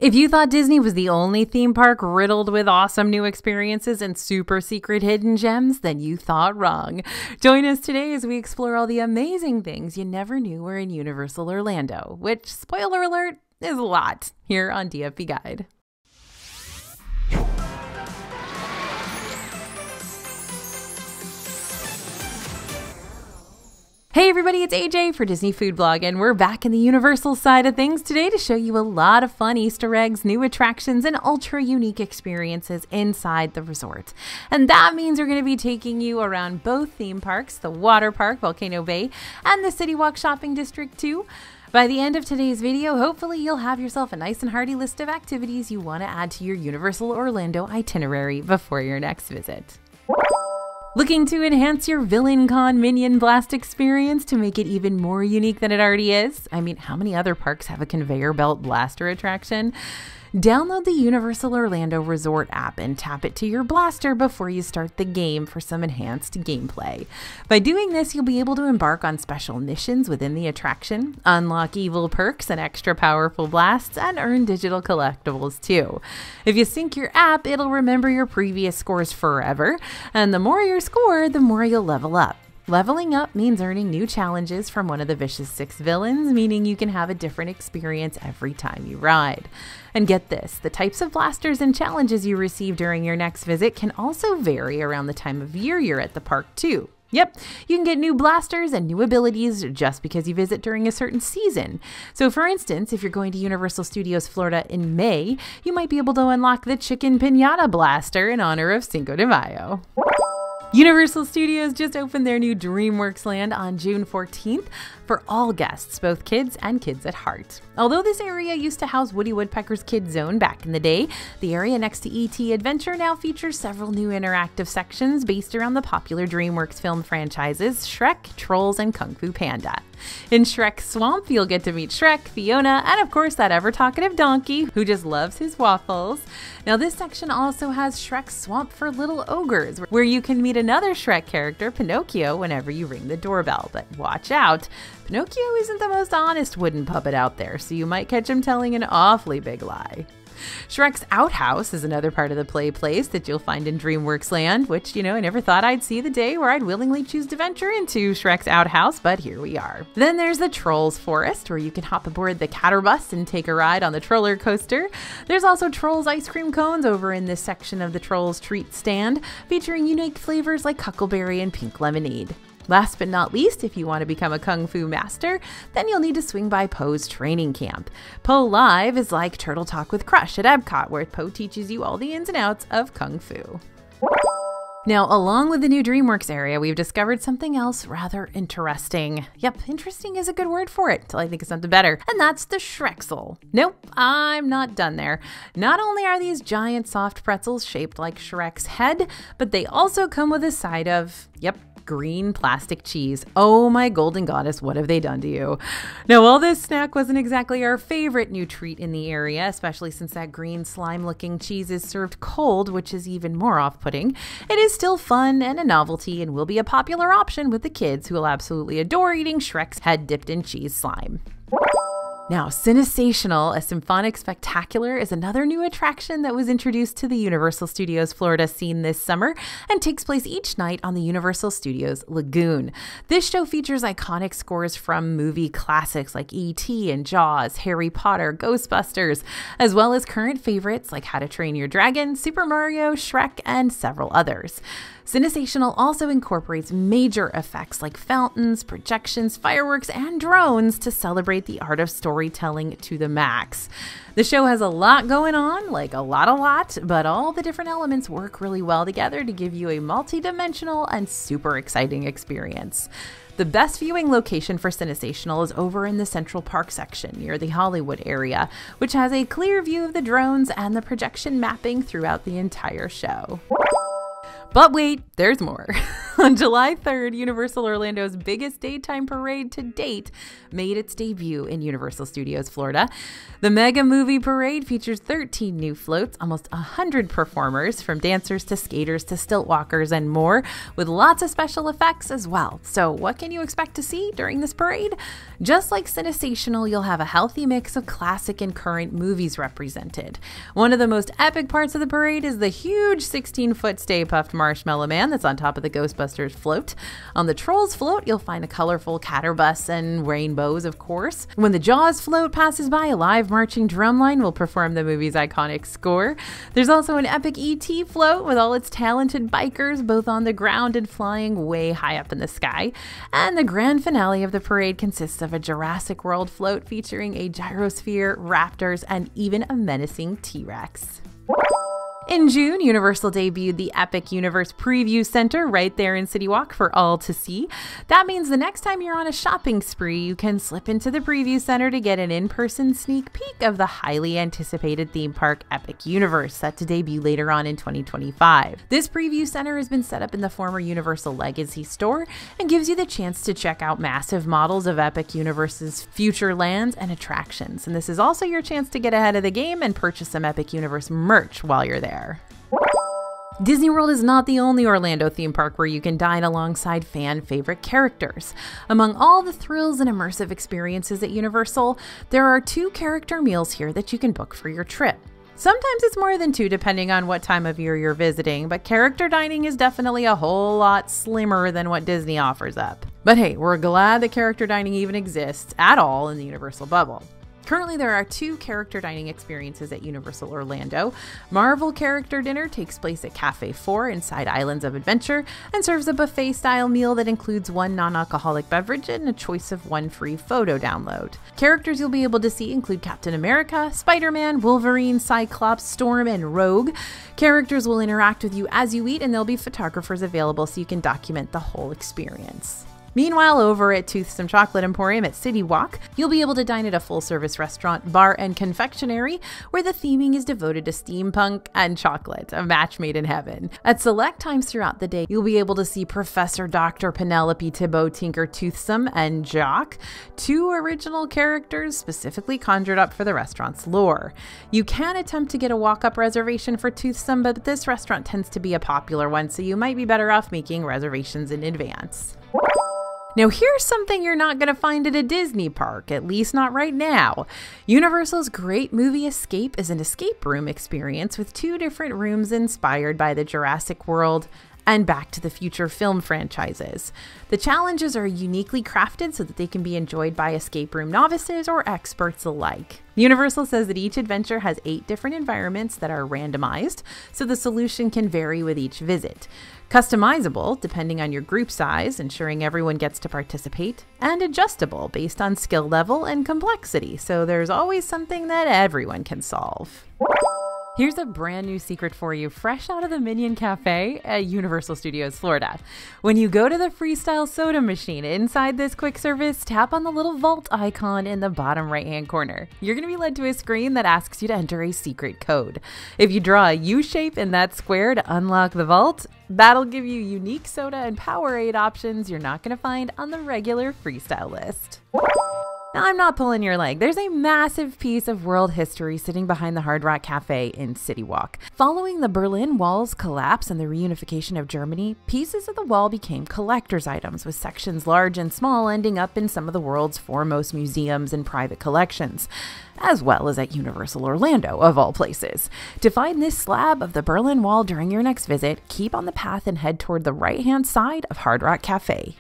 If you thought Disney was the only theme park riddled with awesome new experiences and super secret hidden gems, then you thought wrong. Join us today as we explore all the amazing things you never knew were in Universal Orlando, which, spoiler alert, is a lot, here on DFP Guide. Hey everybody, it's AJ for Disney Food Blog, and we're back in the Universal side of things today to show you a lot of fun Easter eggs, new attractions, and ultra unique experiences inside the resort. And that means we're going to be taking you around both theme parks, the water park, Volcano Bay, and the City Walk Shopping District too. By the end of today's video, hopefully you'll have yourself a nice and hearty list of activities you want to add to your Universal Orlando itinerary before your next visit. Looking to enhance your Villain Con Minion Blast experience to make it even more unique than it already is? I mean, how many other parks have a conveyor belt blaster attraction? Download the Universal Orlando Resort app and tap it to your blaster before you start the game for some enhanced gameplay. By doing this, you'll be able to embark on special missions within the attraction, unlock evil perks and extra powerful blasts, and earn digital collectibles too. If you sync your app, it'll remember your previous scores forever, and the more your score, the more you'll level up. Leveling up means earning new challenges from one of the Vicious 6 villains, meaning you can have a different experience every time you ride. And get this, the types of blasters and challenges you receive during your next visit can also vary around the time of year you're at the park too. Yep, you can get new blasters and new abilities just because you visit during a certain season. So for instance, if you're going to Universal Studios Florida in May, you might be able to unlock the Chicken Piñata Blaster in honor of Cinco de Mayo. Universal Studios just opened their new DreamWorks Land on June 14th for all guests, both kids and kids at heart. Although this area used to house Woody Woodpecker's Kid Zone back in the day, the area next to E.T. Adventure now features several new interactive sections based around the popular DreamWorks film franchises Shrek, Trolls, and Kung Fu Panda. In Shrek's Swamp, you'll get to meet Shrek, Fiona, and of course that ever-talkative donkey who just loves his waffles. Now this section also has Shrek's Swamp for Little Ogres, where you can meet another Shrek character, Pinocchio, whenever you ring the doorbell. But watch out, Pinocchio isn't the most honest wooden puppet out there, so you might catch him telling an awfully big lie. Shrek's Outhouse is another part of the play place that you'll find in DreamWorks Land, which, I never thought I'd see the day where I'd willingly choose to venture into Shrek's Outhouse, but here we are. Then there's the Trolls Forest, where you can hop aboard the Catterbus and take a ride on the Troller Coaster. There's also Trolls ice cream cones over in this section of the Trolls Treat Stand, featuring unique flavors like Huckleberry and Pink Lemonade. Last but not least, if you want to become a Kung Fu master, then you'll need to swing by Poe's training camp. Poe Live is like Turtle Talk with Crush at Epcot, where Poe teaches you all the ins and outs of Kung Fu. Now, along with the new DreamWorks area, we've discovered something else rather interesting. Yep, interesting is a good word for it, until I think of something better, and that's the Shrexel. Nope, I'm not done there. Not only are these giant soft pretzels shaped like Shrek's head, but they also come with a side of, green plastic cheese. Oh my golden goddess, what have they done to you? Now, while this snack wasn't exactly our favorite new treat in the area, especially since that green slime-looking cheese is served cold, which is even more off-putting, it is still fun and a novelty and will be a popular option with the kids who will absolutely adore eating Shrek's head dipped in cheese slime. Now, Cinesational, a symphonic spectacular, is another new attraction that was introduced to the Universal Studios Florida scene this summer and takes place each night on the Universal Studios Lagoon. This show features iconic scores from movie classics like E.T. and Jaws, Harry Potter, Ghostbusters, as well as current favorites like How to Train Your Dragon, Super Mario, Shrek, and several others. Cinesational also incorporates major effects like fountains, projections, fireworks, and drones to celebrate the art of storytelling to the max. The show has a lot going on, like a lot, but all the different elements work really well together to give you a multi-dimensional and super exciting experience. The best viewing location for Cinesational is over in the Central Park section near the Hollywood area, which has a clear view of the drones and the projection mapping throughout the entire show. But wait, there's more. On July 3rd, Universal Orlando's biggest daytime parade to date made its debut in Universal Studios Florida. The Mega Movie Parade features 13 new floats, almost 100 performers, from dancers to skaters to stilt walkers and more, with lots of special effects as well. So what can you expect to see during this parade? Just like Cinesational, you'll have a healthy mix of classic and current movies represented. One of the most epic parts of the parade is the huge 16-foot Stay Puft Marshmallow Man that's on top of the Ghostbusters float. On the Trolls float, you'll find a colorful catterbus and rainbows, of course. When the Jaws float passes by, a live marching drumline will perform the movie's iconic score. There's also an epic E.T. float with all its talented bikers, both on the ground and flying way high up in the sky. And the grand finale of the parade consists of a Jurassic World float featuring a gyrosphere, raptors, and even a menacing T-Rex. In June, Universal debuted the Epic Universe Preview Center right there in City Walk for all to see. That means the next time you're on a shopping spree, you can slip into the Preview Center to get an in-person sneak peek of the highly anticipated theme park Epic Universe, set to debut later on in 2025. This Preview Center has been set up in the former Universal Legacy store and gives you the chance to check out massive models of Epic Universe's future lands and attractions. And this is also your chance to get ahead of the game and purchase some Epic Universe merch while you're there. Disney World is not the only Orlando theme park where you can dine alongside fan favorite characters. Among all the thrills and immersive experiences at Universal, there are 2 character meals here that you can book for your trip. Sometimes it's more than 2 depending on what time of year you're visiting, but character dining is definitely a whole lot slimmer than what Disney offers up. But hey, we're glad that character dining even exists at all in the Universal bubble. Currently, there are 2 character dining experiences at Universal Orlando. Marvel Character Dinner takes place at Cafe 4 inside Islands of Adventure and serves a buffet-style meal that includes 1 non-alcoholic beverage and a choice of 1 free photo download. Characters you'll be able to see include Captain America, Spider-Man, Wolverine, Cyclops, Storm, and Rogue. Characters will interact with you as you eat, and there'll be photographers available so you can document the whole experience. Meanwhile, over at Toothsome Chocolate Emporium at City Walk, you'll be able to dine at a full-service restaurant, bar, and confectionery where the theming is devoted to steampunk and chocolate, a match made in heaven. At select times throughout the day, you'll be able to see Professor Dr. Penelope Thibault Tinker Toothsome and Jock, 2 original characters specifically conjured up for the restaurant's lore. You can attempt to get a walk-up reservation for Toothsome, but this restaurant tends to be a popular one, so you might be better off making reservations in advance. Now here's something you're not going to find at a Disney park, at least not right now. Universal's Great Movie Escape is an escape room experience with 2 different rooms inspired by the Jurassic World and Back to the Future film franchises. The challenges are uniquely crafted so that they can be enjoyed by escape room novices or experts alike. Universal says that each adventure has 8 different environments that are randomized, so the solution can vary with each visit. Customizable, depending on your group size, ensuring everyone gets to participate, and adjustable based on skill level and complexity, so there's always something that everyone can solve. Here's a brand new secret for you, fresh out of the Minion Cafe at Universal Studios Florida. When you go to the Freestyle soda machine inside this quick service, tap on the little vault icon in the bottom right-hand corner. You're going to be led to a screen that asks you to enter a secret code. If you draw a U shape in that square to unlock the vault, that'll give you unique soda and Powerade options you're not going to find on the regular Freestyle list. Now, I'm not pulling your leg. There's a massive piece of world history sitting behind the Hard Rock Cafe in City Walk. Following the Berlin Wall's collapse and the reunification of Germany, pieces of the wall became collector's items, with sections large and small ending up in some of the world's foremost museums and private collections, as well as at Universal Orlando, of all places. To find this slab of the Berlin Wall during your next visit, keep on the path and head toward the right-hand side of Hard Rock Cafe.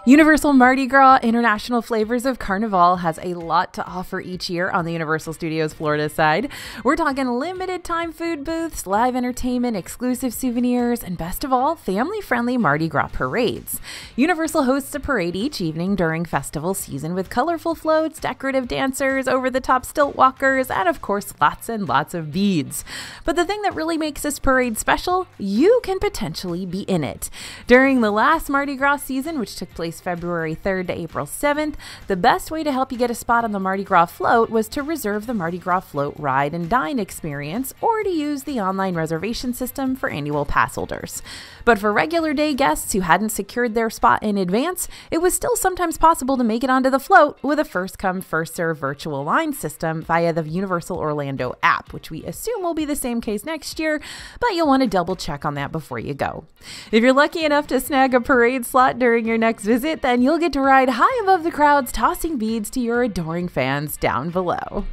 Universal Mardi Gras International Flavors of Carnival has a lot to offer each year on the Universal Studios Florida side. We're talking limited time food booths, live entertainment, exclusive souvenirs, and best of all, family-friendly Mardi Gras parades. Universal hosts a parade each evening during festival season with colorful floats, decorative dancers, over-the-top stilt walkers, and of course, lots and lots of beads. But the thing that really makes this parade special, you can potentially be in it. During the last Mardi Gras season, which took place August February 3rd to April 7th, the best way to help you get a spot on the Mardi Gras float was to reserve the Mardi Gras float ride and dine experience or to use the online reservation system for annual pass holders. But for regular day guests who hadn't secured their spot in advance, it was still sometimes possible to make it onto the float with a first-come, first-served virtual line system via the Universal Orlando app, which we assume will be the same case next year, but you'll want to double check on that before you go. If you're lucky enough to snag a parade slot during your next visit, then you'll get to ride high above the crowds, tossing beads to your adoring fans down below.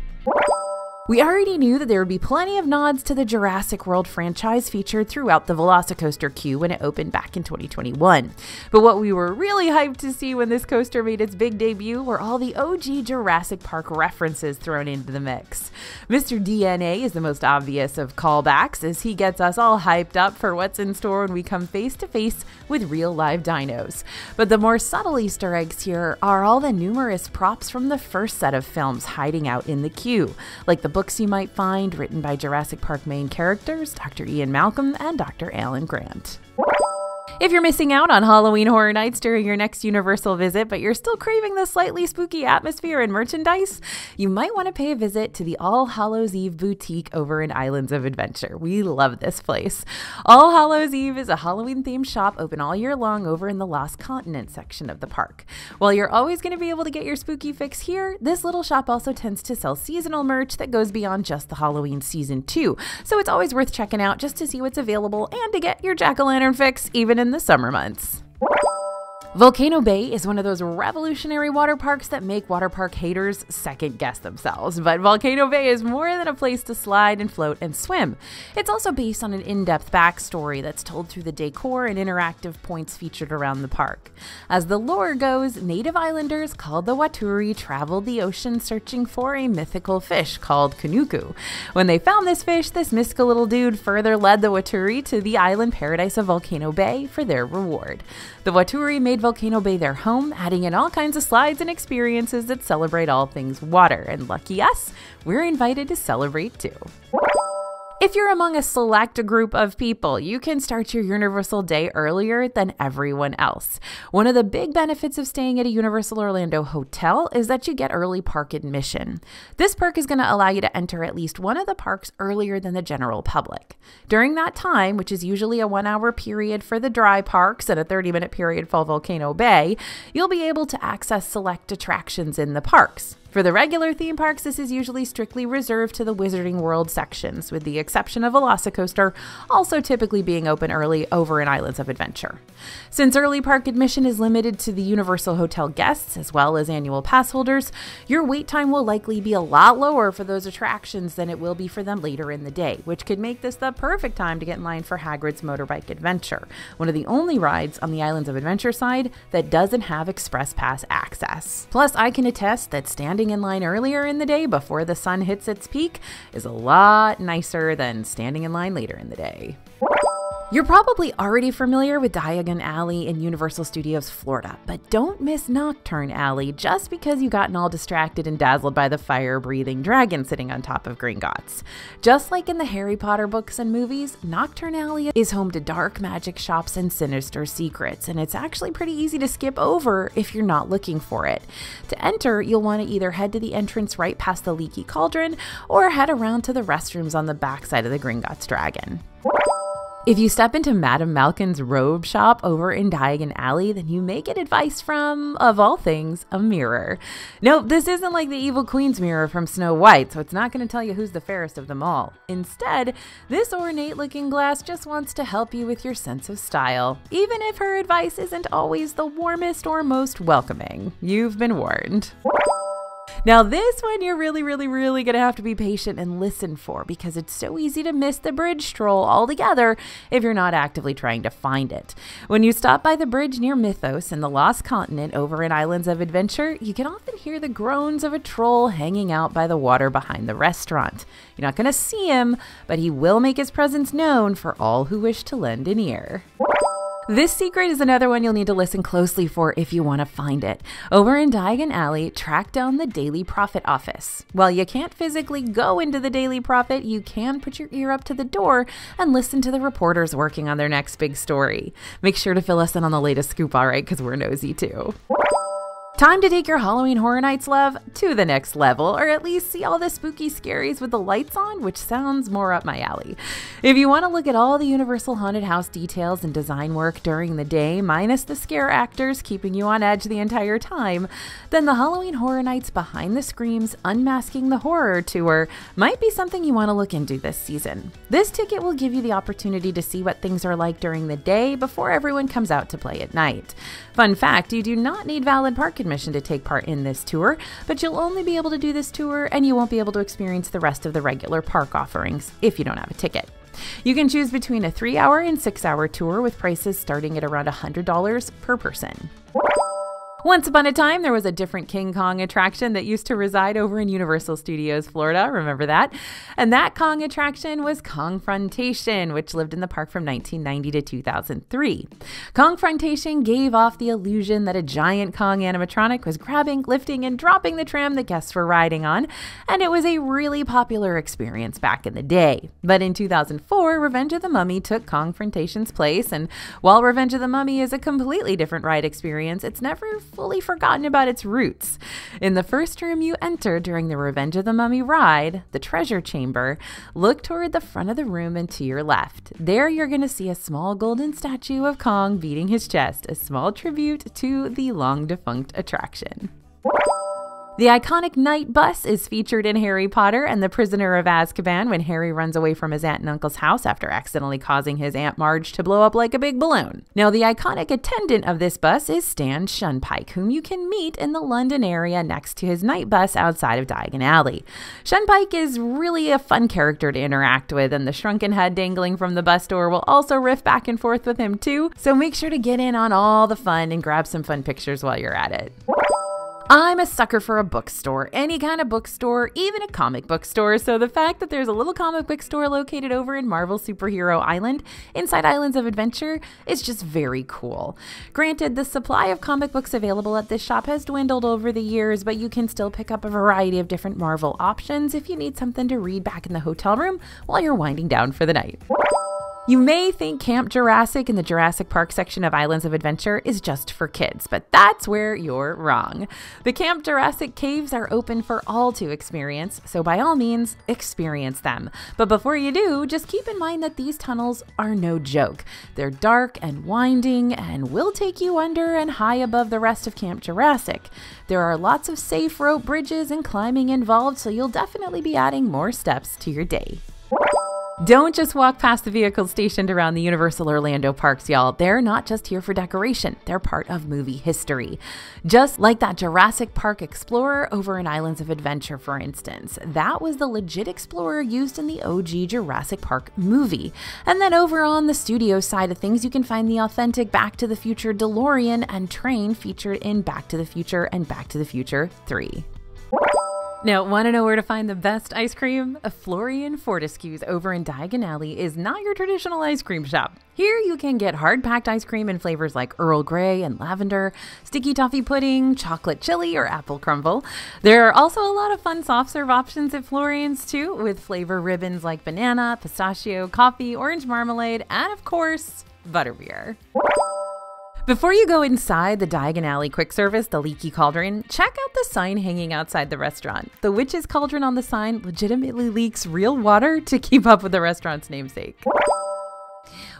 We already knew that there would be plenty of nods to the Jurassic World franchise featured throughout the Velocicoaster queue when it opened back in 2021. But what we were really hyped to see when this coaster made its big debut were all the OG Jurassic Park references thrown into the mix. Mr. DNA is the most obvious of callbacks, as he gets us all hyped up for what's in store when we come face to face with real live dinos. But the more subtle Easter eggs here are all the numerous props from the first set of films hiding out in the queue, like the books you might find written by Jurassic Park main characters Dr. Ian Malcolm and Dr. Alan Grant. If you're missing out on Halloween Horror Nights during your next Universal visit, but you're still craving the slightly spooky atmosphere and merchandise, you might want to pay a visit to the All Hallows Eve boutique over in Islands of Adventure. We love this place. All Hallows Eve is a Halloween-themed shop open all year long over in the Lost Continent section of the park. While you're always going to be able to get your spooky fix here, this little shop also tends to sell seasonal merch that goes beyond just the Halloween season too, so it's always worth checking out just to see what's available and to get your jack-o'-lantern fix even in the summer months. Volcano Bay is one of those revolutionary water parks that make water park haters second guess themselves. But Volcano Bay is more than a place to slide and float and swim. It's also based on an in-depth backstory that's told through the decor and interactive points featured around the park. As the lore goes, native islanders called the Waturi traveled the ocean searching for a mythical fish called Kanuku. When they found this fish, this mystical little dude further led the Waturi to the island paradise of Volcano Bay for their reward. The Waturi made Volcano Bay their home, adding in all kinds of slides and experiences that celebrate all things water, and lucky us, we're invited to celebrate too. If you're among a select group of people, you can start your Universal day earlier than everyone else. One of the big benefits of staying at a Universal Orlando hotel is that you get early park admission. This perk is going to allow you to enter at least one of the parks earlier than the general public. During that time, which is usually a 1-hour period for the dry parks and a 30-minute period for Volcano Bay, you'll be able to access select attractions in the parks. For the regular theme parks, this is usually strictly reserved to the Wizarding World sections, with the exception of Velocicoaster also typically being open early over in Islands of Adventure. Since early park admission is limited to the Universal Hotel guests as well as annual pass holders, your wait time will likely be a lot lower for those attractions than it will be for them later in the day, which could make this the perfect time to get in line for Hagrid's Motorbike Adventure, one of the only rides on the Islands of Adventure side that doesn't have Express Pass access. Plus, I can attest that standing in line earlier in the day before the sun hits its peak is a lot nicer than standing in line later in the day. You're probably already familiar with Diagon Alley in Universal Studios Florida, but don't miss Nocturne Alley just because you gotten all distracted and dazzled by the fire-breathing dragon sitting on top of Gringotts. Just like in the Harry Potter books and movies, Nocturne Alley is home to dark magic shops and sinister secrets, and it's actually pretty easy to skip over if you're not looking for it. To enter, you'll want to either head to the entrance right past the Leaky Cauldron or head around to the restrooms on the backside of the Gringotts Dragon. If you step into Madame Malkin's robe shop over in Diagon Alley, then you may get advice from, of all things, a mirror. Nope, this isn't like the evil queen's mirror from Snow White, so it's not going to tell you who's the fairest of them all. Instead, this ornate-looking glass just wants to help you with your sense of style, even if her advice isn't always the warmest or most welcoming. You've been warned. Now this one you're really going to have to be patient and listen for, because it's so easy to miss the bridge stroll altogether if you're not actively trying to find it. When you stop by the bridge near Mythos in the Lost Continent over in Islands of Adventure, you can often hear the groans of a troll hanging out by the water behind the restaurant. You're not going to see him, but he will make his presence known for all who wish to lend an ear. This secret is another one you'll need to listen closely for if you want to find it. Over in Diagon Alley, track down the Daily Prophet office. While you can't physically go into the Daily Prophet, you can put your ear up to the door and listen to the reporters working on their next big story. Make sure to fill us in on the latest scoop, all right, because we're nosy too. Time to take your Halloween Horror Nights love to the next level, or at least see all the spooky scaries with the lights on, which sounds more up my alley. If you want to look at all the Universal Haunted House details and design work during the day, minus the scare actors keeping you on edge the entire time, then the Halloween Horror Nights Behind the Screams Unmasking the Horror Tour might be something you want to look into this season. This ticket will give you the opportunity to see what things are like during the day before everyone comes out to play at night. Fun fact, you do not need valid park admission to take part in this tour, but you'll only be able to do this tour and you won't be able to experience the rest of the regular park offerings if you don't have a ticket. You can choose between a 3-hour and 6-hour tour with prices starting at around $100 per person. Once upon a time, there was a different King Kong attraction that used to reside over in Universal Studios, Florida. Remember that? And that Kong attraction was Kongfrontation, which lived in the park from 1990 to 2003. Kongfrontation gave off the illusion that a giant Kong animatronic was grabbing, lifting, and dropping the tram that guests were riding on, and it was a really popular experience back in the day. But in 2004, Revenge of the Mummy took Kongfrontation's place, and while Revenge of the Mummy is a completely different ride experience, it's never fully forgotten about its roots. In the first room you enter during the Revenge of the Mummy ride, the treasure chamber, look toward the front of the room and to your left. There you're going to see a small golden statue of Kong beating his chest, a small tribute to the long-defunct attraction. The iconic night bus is featured in Harry Potter and the Prisoner of Azkaban when Harry runs away from his aunt and uncle's house after accidentally causing his Aunt Marge to blow up like a big balloon. Now, the iconic attendant of this bus is Stan Shunpike, whom you can meet in the London area next to his night bus outside of Diagon Alley. Shunpike is really a fun character to interact with, and the shrunken head dangling from the bus door will also riff back and forth with him too, so make sure to get in on all the fun and grab some fun pictures while you're at it. I'm a sucker for a bookstore, any kind of bookstore, even a comic book store, so the fact that there's a little comic book store located over in Marvel Superhero Island, inside Islands of Adventure, is just very cool. Granted, the supply of comic books available at this shop has dwindled over the years, but you can still pick up a variety of different Marvel options if you need something to read back in the hotel room while you're winding down for the night. You may think Camp Jurassic in the Jurassic Park section of Islands of Adventure is just for kids, but that's where you're wrong. The Camp Jurassic caves are open for all to experience, so by all means, experience them. But before you do, just keep in mind that these tunnels are no joke. They're dark and winding and will take you under and high above the rest of Camp Jurassic. There are lots of safe rope bridges and climbing involved, so you'll definitely be adding more steps to your day. Don't just walk past the vehicles stationed around the Universal Orlando parks, y'all. They're not just here for decoration. They're part of movie history. Just like that Jurassic Park Explorer over in Islands of Adventure, for instance. That was the legit Explorer used in the OG Jurassic Park movie. And then over on the studio side of things, you can find the authentic Back to the Future DeLorean and train featured in Back to the Future and Back to the Future 3. Now, want to know where to find the best ice cream? A Florian Fortescue's over in Diagon Alley is not your traditional ice cream shop. Here you can get hard-packed ice cream in flavors like Earl Grey and lavender, sticky toffee pudding, chocolate chili, or apple crumble. There are also a lot of fun soft serve options at Florian's too, with flavor ribbons like banana, pistachio, coffee, orange marmalade, and of course, butterbeer. Before you go inside the Diagon Alley quick service, the Leaky Cauldron, check out the sign hanging outside the restaurant. The Witch's Cauldron on the sign legitimately leaks real water to keep up with the restaurant's namesake.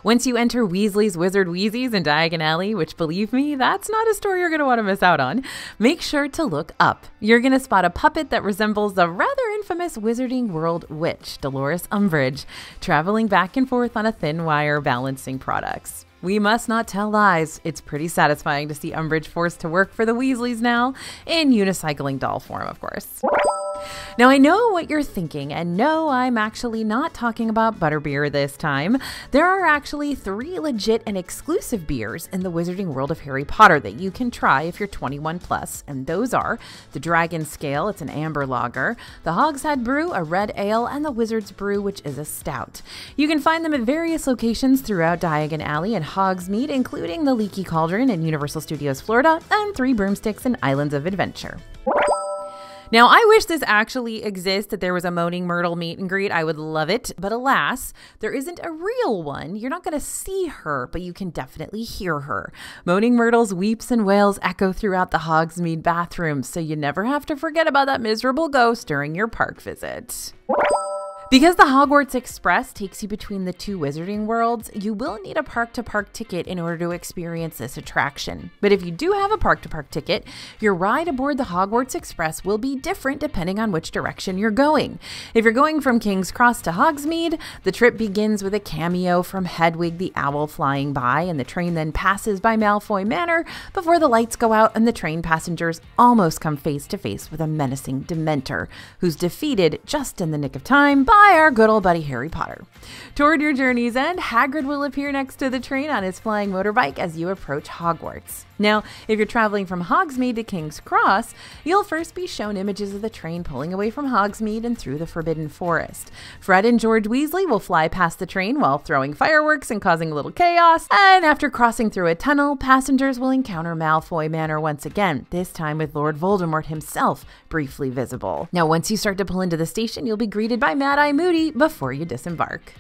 Once you enter Weasley's Wizard Wheezies in Diagon Alley, which believe me, that's not a store you're going to want to miss out on, make sure to look up. You're going to spot a puppet that resembles the rather infamous Wizarding World witch, Dolores Umbridge, traveling back and forth on a thin wire balancing products. We must not tell lies. It's pretty satisfying to see Umbridge forced to work for the Weasleys now, in unicycling doll form, of course. Now, I know what you're thinking, and no, I'm actually not talking about butterbeer this time. There are actually 3 legit and exclusive beers in the Wizarding World of Harry Potter that you can try if you're 21 plus, and those are the Dragon Scale, it's an amber lager, the Hogshead Brew, a red ale, and the Wizard's Brew, which is a stout. You can find them at various locations throughout Diagon Alley and Hogsmeade, including the Leaky Cauldron in Universal Studios Florida and 3 Broomsticks in Islands of Adventure. Now, I wish this actually exists, that there was a Moaning Myrtle meet and greet. I would love it. But alas, there isn't a real one. You're not going to see her, but you can definitely hear her. Moaning Myrtle's weeps and wails echo throughout the Hogsmeade bathrooms, so you never have to forget about that miserable ghost during your park visit. Because the Hogwarts Express takes you between the 2 Wizarding Worlds, you will need a park-to-park ticket in order to experience this attraction. But if you do have a park-to-park ticket, your ride aboard the Hogwarts Express will be different depending on which direction you're going. If you're going from King's Cross to Hogsmeade, the trip begins with a cameo from Hedwig the Owl flying by, and the train then passes by Malfoy Manor before the lights go out and the train passengers almost come face to face with a menacing Dementor, who's defeated just in the nick of time by our good old buddy Harry Potter. Toward your journey's end, Hagrid will appear next to the train on his flying motorbike as you approach Hogwarts. Now, if you're traveling from Hogsmeade to King's Cross, you'll first be shown images of the train pulling away from Hogsmeade and through the Forbidden Forest. Fred and George Weasley will fly past the train while throwing fireworks and causing a little chaos, and after crossing through a tunnel, passengers will encounter Malfoy Manor once again, this time with Lord Voldemort himself briefly visible. Now, once you start to pull into the station, you'll be greeted by Mad-Eye Moody before you disembark.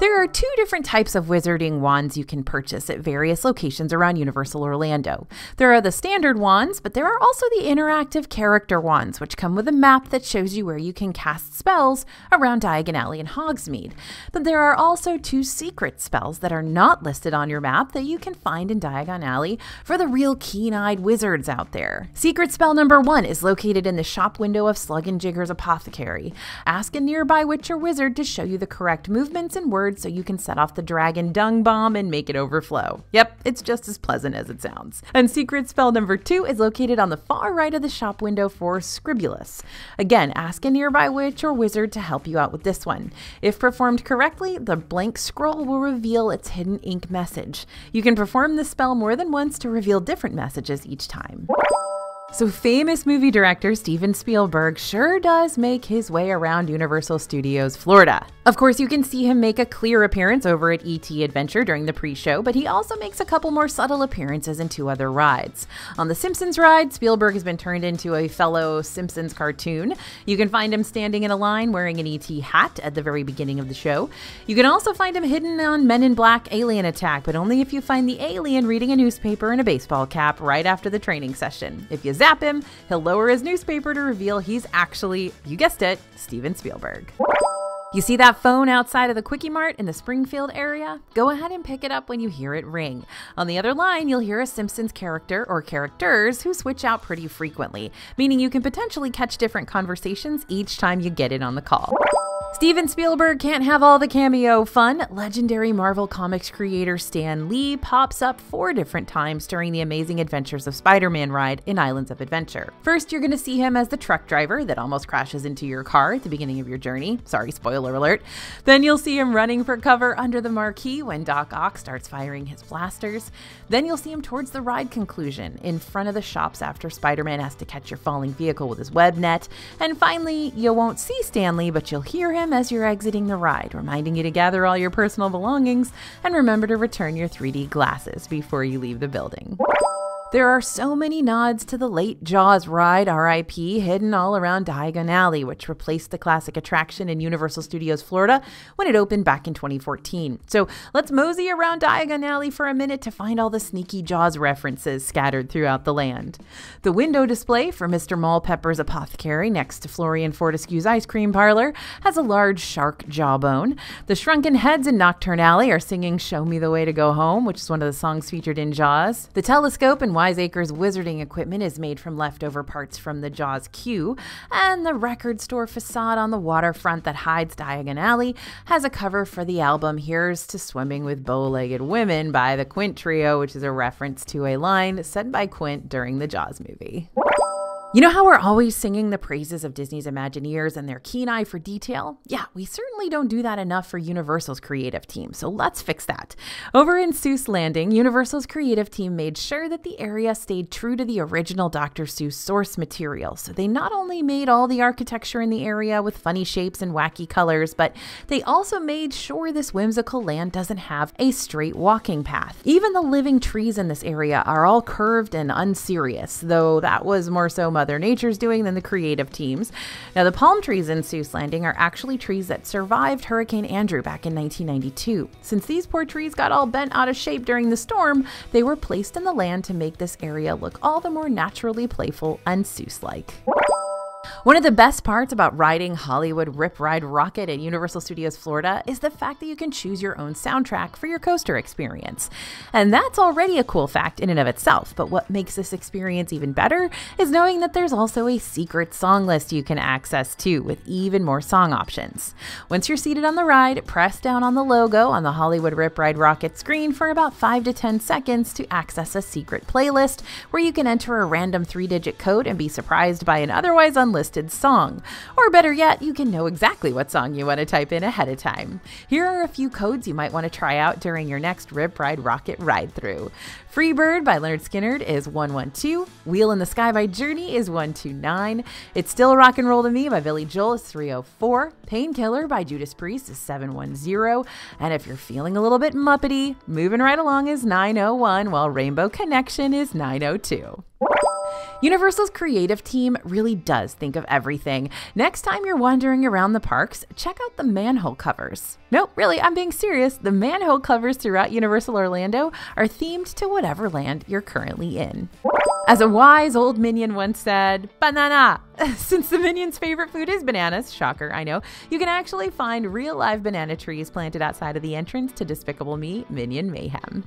There are 2 different types of wizarding wands you can purchase at various locations around Universal Orlando. There are the standard wands, but there are also the interactive character wands, which come with a map that shows you where you can cast spells around Diagon Alley and Hogsmeade. But there are also 2 secret spells that are not listed on your map that you can find in Diagon Alley for the real keen-eyed wizards out there. Secret spell number 1 is located in the shop window of Slug and Jigger's Apothecary. Ask a nearby witch or wizard to show you the correct movements and words so you can set off the dragon dung bomb and make it overflow. Yep, it's just as pleasant as it sounds. And secret spell number 2 is located on the far right of the shop window for Scribulus. Again, ask a nearby witch or wizard to help you out with this one. If performed correctly, the blank scroll will reveal its hidden ink message. You can perform this spell more than once to reveal different messages each time. So famous movie director Steven Spielberg sure does make his way around Universal Studios Florida. Of course, you can see him make a clear appearance over at E.T. Adventure during the pre-show, but he also makes a couple more subtle appearances in 2 other rides. On the Simpsons ride, Spielberg has been turned into a fellow Simpsons cartoon. You can find him standing in a line wearing an E.T. hat at the very beginning of the show. You can also find him hidden on Men in Black Alien Attack, but only if you find the alien reading a newspaper and a baseball cap right after the training session. If you zap him, he'll lower his newspaper to reveal he's actually, you guessed it, Steven Spielberg. You see that phone outside of the Quickie Mart in the Springfield area? Go ahead and pick it up when you hear it ring. On the other line, you'll hear a Simpsons character or characters who switch out pretty frequently, meaning you can potentially catch different conversations each time you get it on the call. Steven Spielberg can't have all the cameo fun. Legendary Marvel Comics creator Stan Lee pops up 4 different times during the Amazing Adventures of Spider-Man ride in Islands of Adventure. First, you're going to see him as the truck driver that almost crashes into your car at the beginning of your journey. Sorry, spoiler alert. Then you'll see him running for cover under the marquee when Doc Ock starts firing his blasters. Then you'll see him towards the ride conclusion, in front of the shops after Spider-Man has to catch your falling vehicle with his web net. And finally, you won't see Stan Lee, but you'll hear him as you're exiting the ride, reminding you to gather all your personal belongings and remember to return your 3D glasses before you leave the building. There are so many nods to the late Jaws ride, RIP, hidden all around Diagon Alley, which replaced the classic attraction in Universal Studios Florida when it opened back in 2014. So let's mosey around Diagon Alley for a minute to find all the sneaky Jaws references scattered throughout the land. The window display for Mr. Mulpepper's Apothecary next to Florian Fortescue's ice cream parlor has a large shark jawbone. The Shrunken Heads in Nocturne Alley are singing Show Me the Way to Go Home, which is one of the songs featured in Jaws. The telescope in Wiseacre's wizarding equipment is made from leftover parts from the Jaws queue, and the record store facade on the waterfront that hides Diagon Alley has a cover for the album Here's to Swimming with Bow-Legged Women by the Quint Trio, which is a reference to a line said by Quint during the Jaws movie. You know how we're always singing the praises of Disney's Imagineers and their keen eye for detail? Yeah, we certainly don't do that enough for Universal's creative team, so let's fix that. Over in Seuss Landing, Universal's creative team made sure that the area stayed true to the original Dr. Seuss source material, so they not only made all the architecture in the area with funny shapes and wacky colors, but they also made sure this whimsical land doesn't have a straight walking path. Even the living trees in this area are all curved and unserious, though that was more so Mother Nature's doing than the creative teams. Now, the palm trees in Seuss Landing are actually trees that survived Hurricane Andrew back in 1992. Since these poor trees got all bent out of shape during the storm, they were placed in the land to make this area look all the more naturally playful and Seuss-like. One of the best parts about riding Hollywood Rip Ride Rocket at Universal Studios Florida is the fact that you can choose your own soundtrack for your coaster experience. And that's already a cool fact in and of itself, but what makes this experience even better is knowing that there's also a secret song list you can access too, with even more song options. Once you're seated on the ride, press down on the logo on the Hollywood Rip Ride Rocket screen for about 5 to 10 seconds to access a secret playlist where you can enter a random 3-digit code and be surprised by an otherwise unlisted song. Or better yet, you can know exactly what song you want to type in ahead of time. Here are a few codes you might want to try out during your next Rip Ride Rocket ride-through. Freebird by Leonard Skinner is 112, Wheel in the Sky by Journey is 129, It's Still Rock and Roll to Me by Billy Joel is 304, Painkiller by Judas Priest is 710, and if you're feeling a little bit muppety, Moving Right Along is 901, while Rainbow Connection is 902. Universal's creative team really does think of everything. Next time you're wandering around the parks, check out the manhole covers. No, really, I'm being serious. The manhole covers throughout Universal Orlando are themed to whatever land you're currently in. As a wise old minion once said, banana! Since the minion's favorite food is bananas, shocker, I know, you can actually find real live banana trees planted outside of the entrance to Despicable Me Minion Mayhem.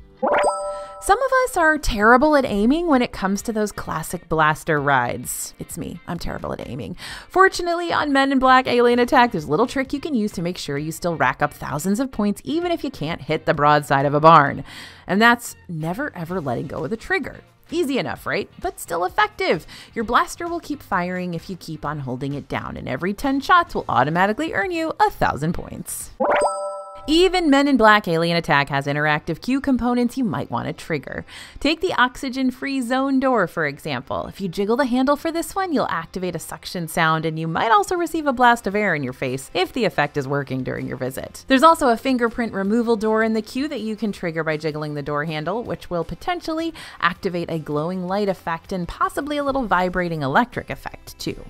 Some of us are terrible at aiming when it comes to those classic blaster rides. It's me. I'm terrible at aiming. Fortunately, on Men in Black Alien Attack, there's a little trick you can use to make sure you still rack up thousands of points even if you can't hit the broadside of a barn. And that's never ever letting go of the trigger. Easy enough, right? But still effective. Your blaster will keep firing if you keep on holding it down, and every 10 shots will automatically earn you 1,000 points. Even Men in Black Alien Attack has interactive cue components you might want to trigger. Take the oxygen-free zone door, for example. If you jiggle the handle for this one, you'll activate a suction sound, and you might also receive a blast of air in your face if the effect is working during your visit. There's also a fingerprint removal door in the queue that you can trigger by jiggling the door handle, which will potentially activate a glowing light effect and possibly a little vibrating electric effect, too.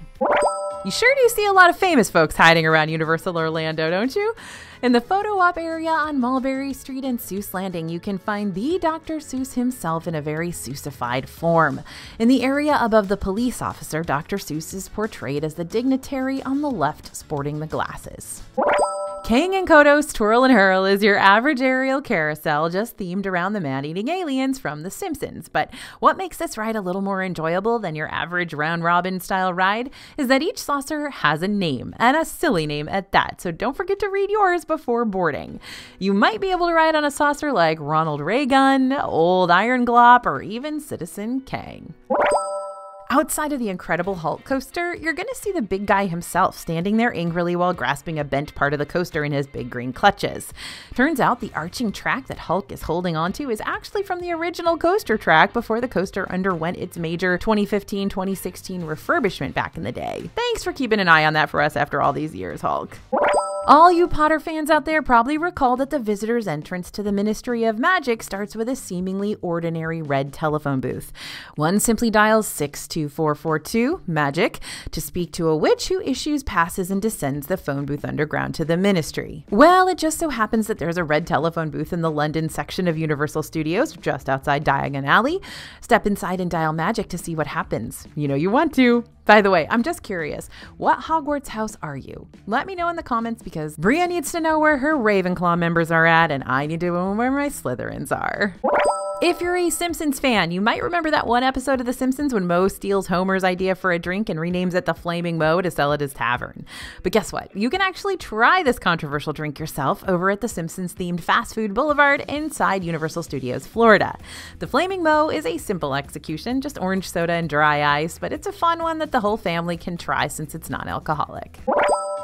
You sure do see a lot of famous folks hiding around Universal Orlando, don't you? In the photo op area on Mulberry Street and Seuss Landing, you can find the Dr. Seuss himself in a very Seussified form. In the area above the police officer, Dr. Seuss is portrayed as the dignitary on the left sporting the glasses. Kang and Kodos Twirl and Hurl is your average aerial carousel just themed around the man-eating aliens from The Simpsons. But what makes this ride a little more enjoyable than your average round-robin style ride is that each saucer has a name, and a silly name at that, so don't forget to read yours before boarding. You might be able to ride on a saucer like Ronald Reagan, Old Iron Glop, or even Citizen Kang. Outside of the Incredible Hulk coaster, you're going to see the big guy himself standing there angrily while grasping a bent part of the coaster in his big green clutches. Turns out the arching track that Hulk is holding onto is actually from the original coaster track before the coaster underwent its major 2015-2016 refurbishment back in the day. Thanks for keeping an eye on that for us after all these years, Hulk. All you Potter fans out there probably recall that the visitor's entrance to the Ministry of Magic starts with a seemingly ordinary red telephone booth. One simply dials 62442, magic, to speak to a witch who issues passes and descends the phone booth underground to the Ministry. Well, it just so happens that there's a red telephone booth in the London section of Universal Studios, just outside Diagon Alley. Step inside and dial magic to see what happens. You know you want to. By the way, I'm just curious, what Hogwarts house are you? Let me know in the comments because Bria needs to know where her Ravenclaw members are at and I need to know where my Slytherins are. If you're a Simpsons fan, you might remember that one episode of The Simpsons when Moe steals Homer's idea for a drink and renames it the Flaming Moe to sell at his tavern. But guess what? You can actually try this controversial drink yourself over at the Simpsons-themed Fast Food Boulevard inside Universal Studios, Florida. The Flaming Moe is a simple execution, just orange soda and dry ice, but it's a fun one that the whole family can try since it's non-alcoholic.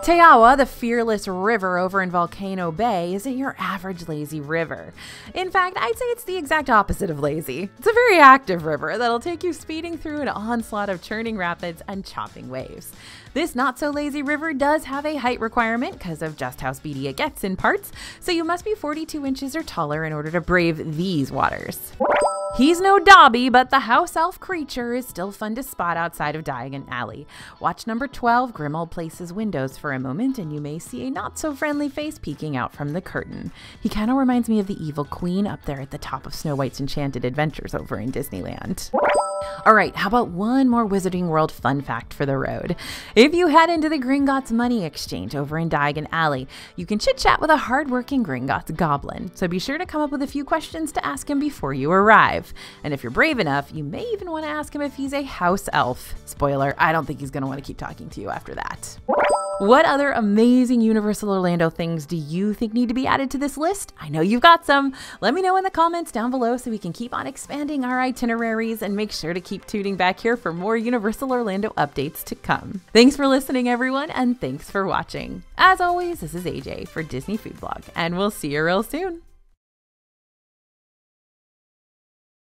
Teawa, the fearless river over in Volcano Bay, isn't your average lazy river. In fact, I'd say it's the exact opposite of lazy. It's a very active river that'll take you speeding through an onslaught of churning rapids and chopping waves. This not-so-lazy river does have a height requirement because of just how speedy it gets in parts, so you must be 42 inches or taller in order to brave these waters. He's no Dobby, but the house elf creature is still fun to spot outside of Diagon Alley. Watch number 12, Grimmauld Place's windows for a moment, and you may see a not-so-friendly face peeking out from the curtain. He kind of reminds me of the evil queen up there at the top of Snow White's Enchanted Adventures over in Disneyland. All right, how about one more Wizarding World fun fact for the road? If you head into the Gringotts Money Exchange over in Diagon Alley, you can chit-chat with a hardworking Gringotts goblin, so be sure to come up with a few questions to ask him before you arrive. And if you're brave enough, you may even want to ask him if he's a house elf. Spoiler, I don't think he's going to want to keep talking to you after that. What other amazing Universal Orlando things do you think need to be added to this list? I know you've got some. Let me know in the comments down below so we can keep on expanding our itineraries, and make sure to keep tuning back here for more Universal Orlando updates to come. Thanks for listening, everyone, and thanks for watching. As always, this is AJ for Disney Food Blog, and we'll see you real soon.